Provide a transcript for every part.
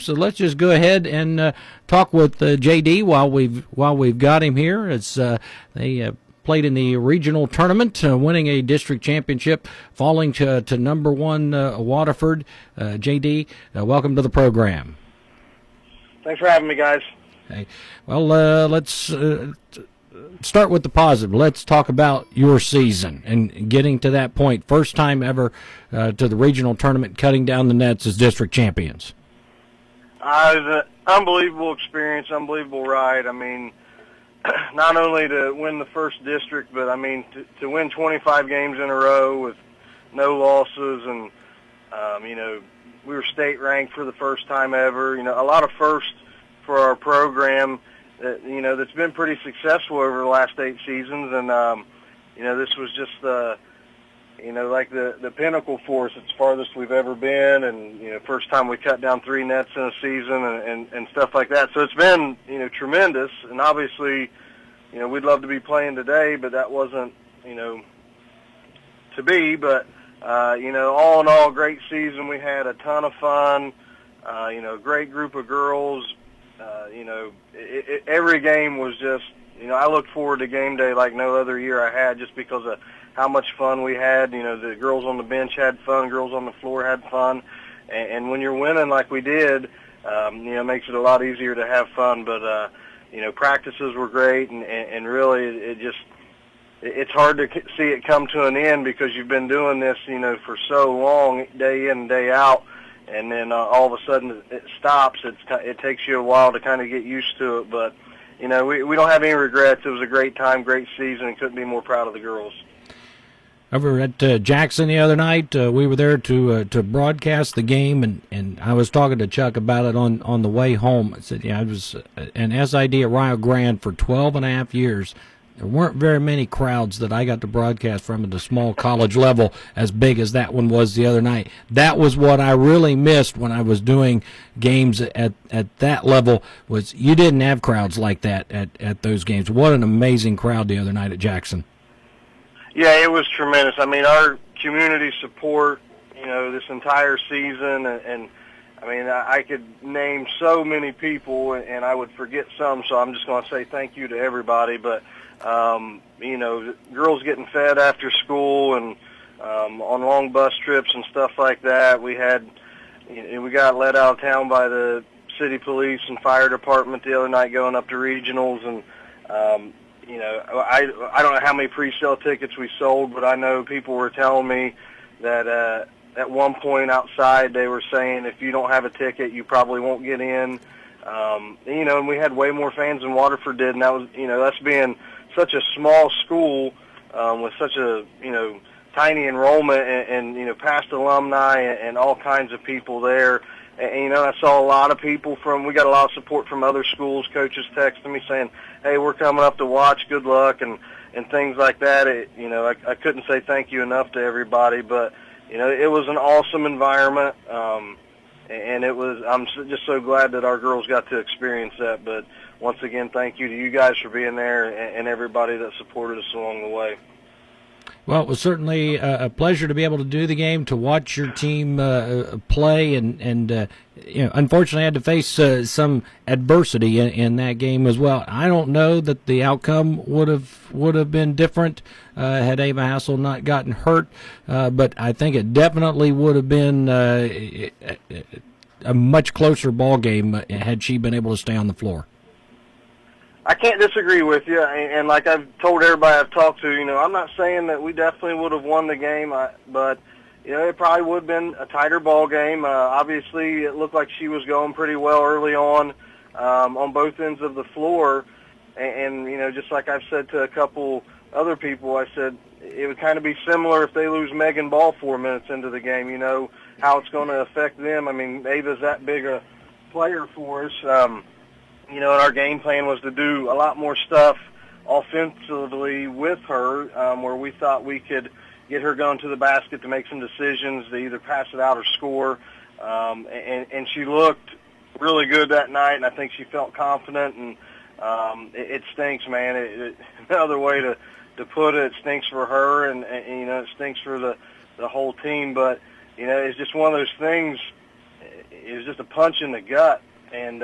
So let's just go ahead and talk with JD while we've got him here. It's they played in the regional tournament, winning a district championship, falling to number one Waterford. JD, welcome to the program. Thanks for having me, guys. Hey, well, let's start with the positive. Let's talk about your season and getting to that point. First time ever to the regional tournament, cutting down the nets as district champions. It was an unbelievable experience, unbelievable ride. I mean, not only to win the first district, but I mean to win 25 games in a row with no losses, and we were state ranked for the first time ever. A lot of firsts for our program that that's been pretty successful over the last 8 seasons, and this was just like the pinnacle for us. It's the farthest we've ever been, and first time we cut down 3 nets in a season and stuff like that. So it's been tremendous, and obviously we'd love to be playing today, but that wasn't to be. But all in all, great season. We had a ton of fun. Great group of girls. Every game was just I look forward to game day like no other year I had, just because of how much fun we had. The girls on the bench had fun, girls on the floor had fun, and when you're winning like we did, it makes it a lot easier to have fun. But practices were great, and really it's hard to see it come to an end, because you've been doing this for so long, day in and day out, and then all of a sudden it stops. It takes you a while to kind of get used to it, but we don't have any regrets. It was a great time, great season, and couldn't be more proud of the girls. Over at Jackson the other night, we were there to broadcast the game, and I was talking to Chuck about it on the way home. I said, I was an SID at Rio Grande for 12 and a half years. There weren't very many crowds that I got to broadcast from at the small college level as big as that one was the other night. That was what I really missed when I was doing games at that level, was you didn't have crowds like that at those games. What an amazing crowd the other night at Jackson. Yeah, it was tremendous. I mean, our community support, this entire season, and I mean, I could name so many people, and I would forget some, so I'm just going to say thank you to everybody. But, girls getting fed after school and on long bus trips and stuff like that. We got let out of town by the city police and fire department the other night going up to regionals, and I don't know how many pre-sale tickets we sold, but I know people were telling me that at one point outside they were saying if you don't have a ticket, you probably won't get in. And we had way more fans than Waterford did, and that was, that's being such a small school with such a, tiny enrollment and past alumni and all kinds of people there. And, I saw a lot of people we got a lot of support from other schools, coaches texting me saying, hey, we're coming up to watch, good luck, and things like that. I couldn't say thank you enough to everybody, but, it was an awesome environment, and I'm just so glad that our girls got to experience that. But once again, thank you to you guys for being there and everybody that supported us along the way. Well, it was certainly a pleasure to be able to do the game, to watch your team play, and unfortunately I had to face some adversity in that game as well. I don't know that the outcome would have been different had Ava Hassel not gotten hurt, but I think it definitely would have been a much closer ball game had she been able to stay on the floor. I can't disagree with you, and like I've told everybody I've talked to, I'm not saying that we definitely would have won the game, but it probably would have been a tighter ball game. Obviously, it looked like she was going pretty well early on both ends of the floor, and just like I've said to a couple other people, I said it would kind of be similar if they lose Megan Ball 4 minutes into the game. How it's going to affect them. I mean, Ava's that big a player for us. And our game plan was to do a lot more stuff offensively with her, where we thought we could get her going to the basket to make some decisions, to either pass it out or score. And she looked really good that night, and I think she felt confident. And it stinks, man. Another way to put it, it stinks for her, and it stinks for the whole team. But it's just one of those things. it was just a punch in the gut, and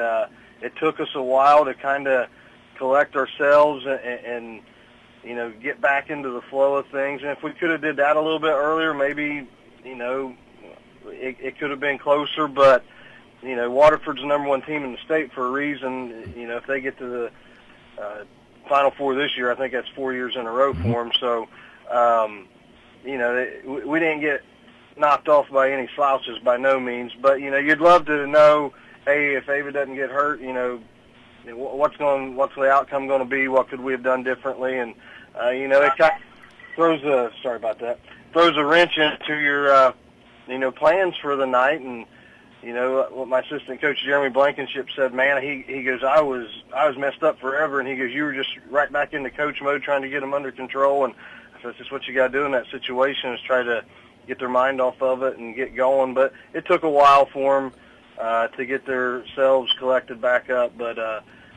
it took us a while to kind of collect ourselves and get back into the flow of things. And if we could have did that a little bit earlier, maybe, it could have been closer. But, Waterford's the number one team in the state for a reason. If they get to the Final Four this year, I think that's 4 years in a row for them. So, we didn't get knocked off by any slouches by no means. But, you'd love to know, hey, if Ava doesn't get hurt, what's the outcome going to be? What could we have done differently? And it kind of throws a wrench into your plans for the night. And what my assistant coach Jeremy Blankenship said, man, he goes, I was messed up forever, and he goes, you were just right back into coach mode trying to get them under control. And I said, that's just what you got to do in that situation, is try to get their mind off of it and get going. But it took a while for them to get themselves collected back up. But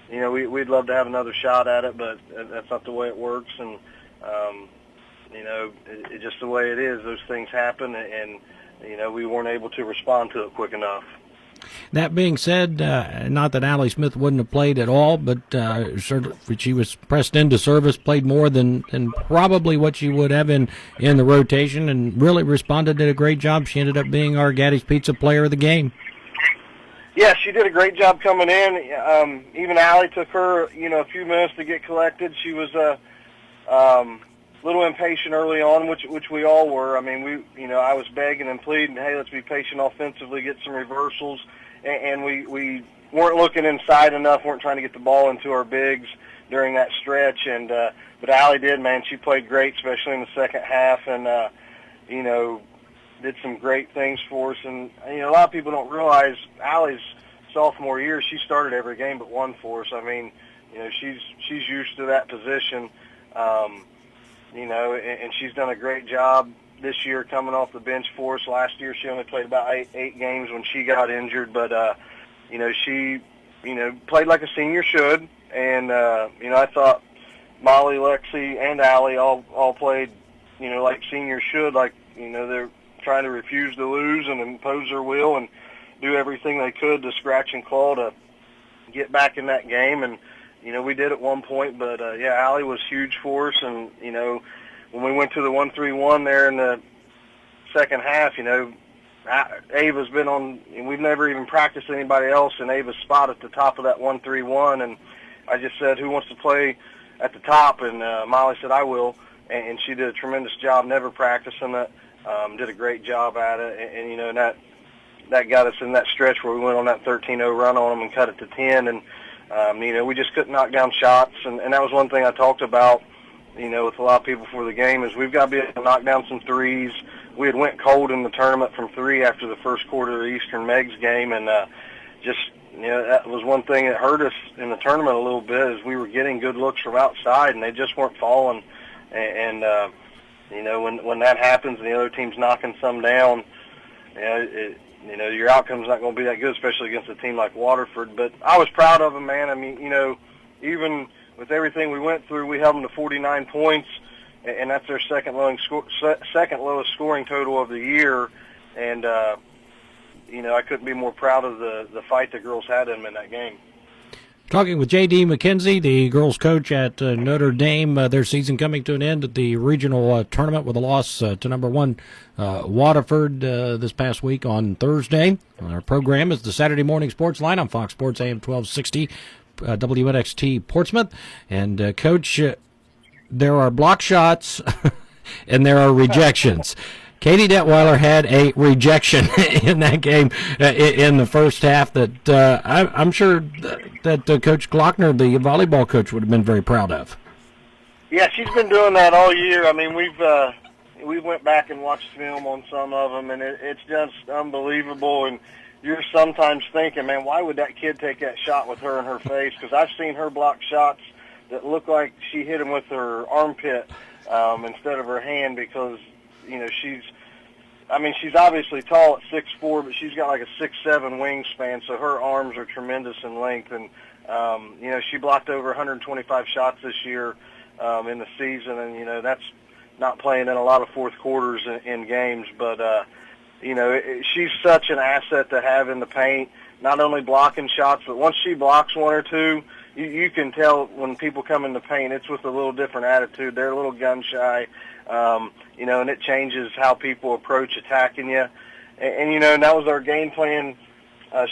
we'd love to have another shot at it, but that's not the way it works. And it's just the way it is. Those things happen, and we weren't able to respond to it quick enough. That being said, not that Allie Smith wouldn't have played at all, but she was pressed into service, played more than probably what she would have in the rotation, and really responded, did a great job. She ended up being our Gaddy's Pizza player of the game. Yeah, she did a great job coming in. Even Allie took her, a few minutes to get collected. She was a little impatient early on, which we all were. I mean, I was begging and pleading, hey, let's be patient offensively, get some reversals, and we weren't looking inside enough, weren't trying to get the ball into our bigs during that stretch. And but Allie did, man. She played great, especially in the second half, and did some great things for us. And a lot of people don't realize Allie's sophomore year, she started every game but one for us. I mean, she's used to that position. And she's done a great job this year coming off the bench for us. Last year she only played about eight games when she got injured, but she played like a senior should. And I thought Molly, Lexi, and Allie all played like seniors should. Like they're trying to refuse to lose and impose their will and do everything they could to scratch and claw to get back in that game. And we did at one point, but Allie was huge for us. And when we went to the 1-3-1 there in the second half, Ava's been on, and we've never even practiced anybody else in Ava's spot at the top of that 1-3-1. And I just said, who wants to play at the top? And Molly said, I will. And she did a tremendous job, never practicing it. Did a great job at it, and that got us in that stretch where we went on that 13-0 run on them and cut it to 10. And we just couldn't knock down shots, and that was one thing I talked about, with a lot of people before the game, is we've got to be able to knock down some threes. We had went cold in the tournament from three after the first quarter of the Eastern Megs game, and that was one thing that hurt us in the tournament a little bit, is we were getting good looks from outside, and they just weren't falling. And when that happens and the other team's knocking some down, your outcome's not going to be that good, especially against a team like Waterford. But I was proud of them, man. I mean, even with everything we went through, we held them to 49 points, and that's their second lowest scoring total of the year. And I couldn't be more proud of the fight the girls had in them in that game. Talking with J.D. McKenzie, the girls' coach at Notre Dame, their season coming to an end at the regional tournament with a loss to number one Waterford this past week on Thursday. Our program is the Saturday Morning Sportsline on Fox Sports AM 1260, WNXT Portsmouth. And, Coach, there are block shots and there are rejections. Katie Detweiler had a rejection in that game in the first half that I'm sure that Coach Glockner, the volleyball coach, would have been very proud of. Yeah, she's been doing that all year. I mean, we went back and watched film on some of them, and it's just unbelievable. And you're sometimes thinking, man, why would that kid take that shot with her in her face? Because I've seen her block shots that look like she hit them with her armpit instead of her hand, because she's obviously tall at 6'4", but she's got like a 6'7" wingspan, so her arms are tremendous in length. And, she blocked over 125 shots this year in the season, and, that's not playing in a lot of fourth quarters in games. But, she's such an asset to have in the paint, not only blocking shots, but once she blocks one or two, you can tell when people come in the paint, it's with a little different attitude. They're a little gun shy, and it changes how people approach attacking you. And that was our game plan.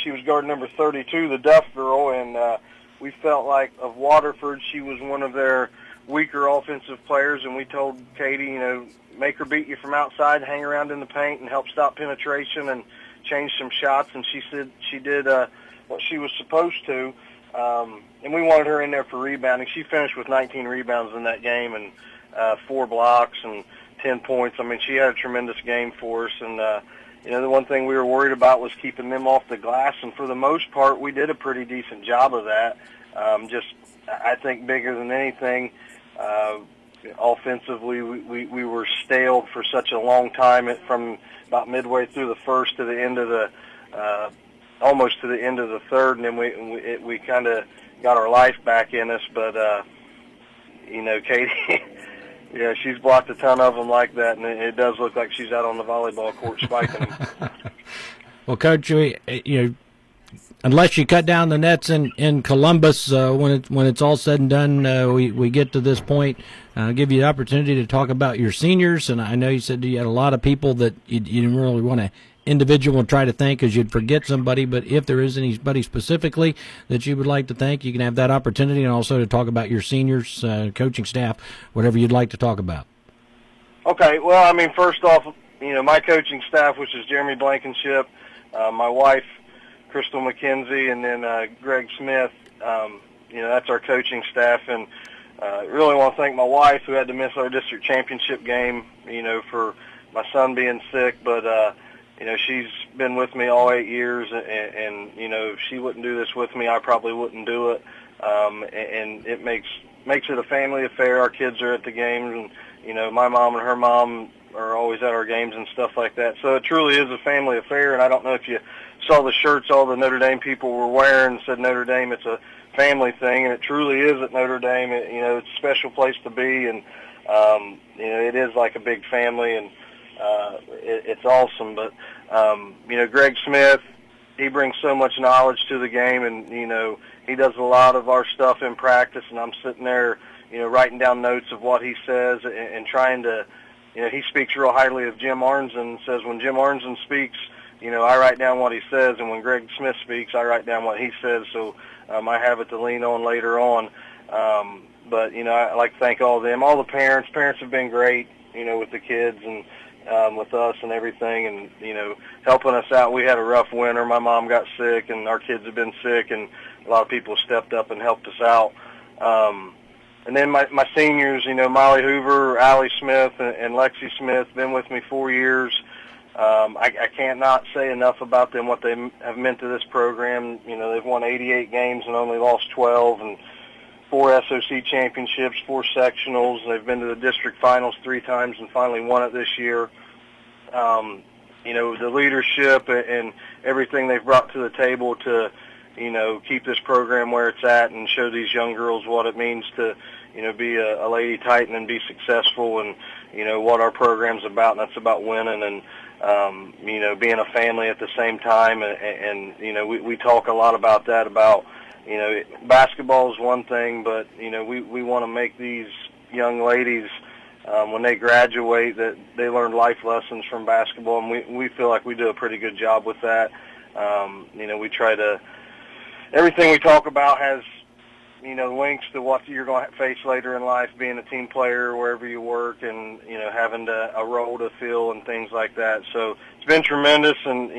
She was guard number 32, the Duff girl, and we felt like of Waterford, she was one of their weaker offensive players, and we told Katie, make her beat you from outside, hang around in the paint, and help stop penetration and change some shots. And she said she did what she was supposed to. And we wanted her in there for rebounding. She finished with 19 rebounds in that game and 4 blocks and 10 points. I mean, she had a tremendous game for us. And, the one thing we were worried about was keeping them off the glass. And for the most part, we did a pretty decent job of that. I think bigger than anything, offensively, we were staled for such a long time from about midway through the first to the end of the almost to the end of the third, and then we kind of got our life back in us. But Katie, yeah, she's blocked a ton of them like that, and it does look like she's out on the volleyball court spiking them. Well, Coach, unless you cut down the nets in Columbus, when it's all said and done, we get to this point. Give you the opportunity to talk about your seniors, and I know you said you had a lot of people that you didn't really want to individual try to thank because you'd forget somebody, but if there is anybody specifically that you would like to thank, you can have that opportunity, and also to talk about your seniors, coaching staff, whatever you'd like to talk about. Okay, well, I mean, first off, my coaching staff, which is Jeremy Blankenship, my wife, Crystal McKenzie, and then Greg Smith, that's our coaching staff. And I really want to thank my wife, who had to miss our district championship game, for my son being sick. But, she's been with me all 8 years, and if she wouldn't do this with me, I probably wouldn't do it. And it makes it a family affair. Our kids are at the games, and, my mom and her mom are always at our games and stuff like that. So it truly is a family affair, and I don't know if you saw the shirts all the Notre Dame people were wearing, said Notre Dame, it's a family thing, and it truly is at Notre Dame. It's a special place to be, and it is like a big family, and it's awesome. But Greg Smith, he brings so much knowledge to the game, and he does a lot of our stuff in practice, and I'm sitting there writing down notes of what he says and trying to, he speaks real highly of Jim Arnzen, says when Jim Arnzen speaks, I write down what he says, and when Greg Smith speaks, I write down what he says, so I have it to lean on later on. But, I like to thank all of them. All the parents. Parents have been great, with the kids and with us and everything, and, helping us out. We had a rough winter. My mom got sick, and our kids have been sick, and a lot of people stepped up and helped us out. And then my seniors, Molly Hoover, Allie Smith, and Lexi Smith, been with me 4 years. I can't not say enough about them, what they have meant to this program. They've won 88 games and only lost 12, and 4 SOC championships, 4 sectionals. They've been to the district finals 3 times and finally won it this year. The leadership and everything they've brought to the table to, keep this program where it's at and show these young girls what it means to, be a Lady Titan and be successful, and, what our program's about, and that's about winning and, being a family at the same time. And we talk a lot about that, about, basketball is one thing, but, we want to make these young ladies, when they graduate, that they learn life lessons from basketball, and we feel like we do a pretty good job with that. We try to, everything we talk about has, links to what you're going to face later in life, being a team player wherever you work, and, having a role to fill and things like that. So it's been tremendous, and,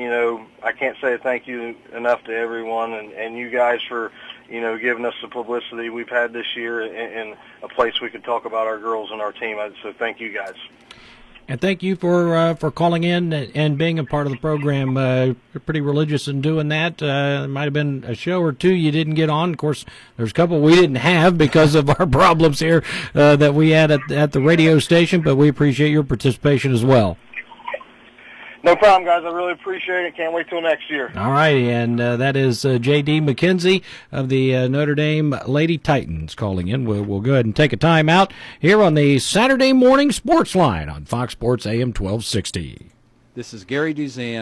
I can't say thank you enough to everyone and you guys for, giving us the publicity we've had this year in a place we could talk about our girls and our team. So thank you guys. And thank you for calling in and being a part of the program. You're pretty religious in doing that. There might have been a show or two you didn't get on. Of course, there's a couple we didn't have because of our problems here that we had at the radio station, but we appreciate your participation as well. No problem, guys. I really appreciate it. Can't wait till next year. All right, and that is J.D. McKenzie of the Notre Dame Lady Titans calling in. We'll go ahead and take a time out here on the Saturday Morning Sports Line on Fox Sports AM 1260. This is Gary Duzan.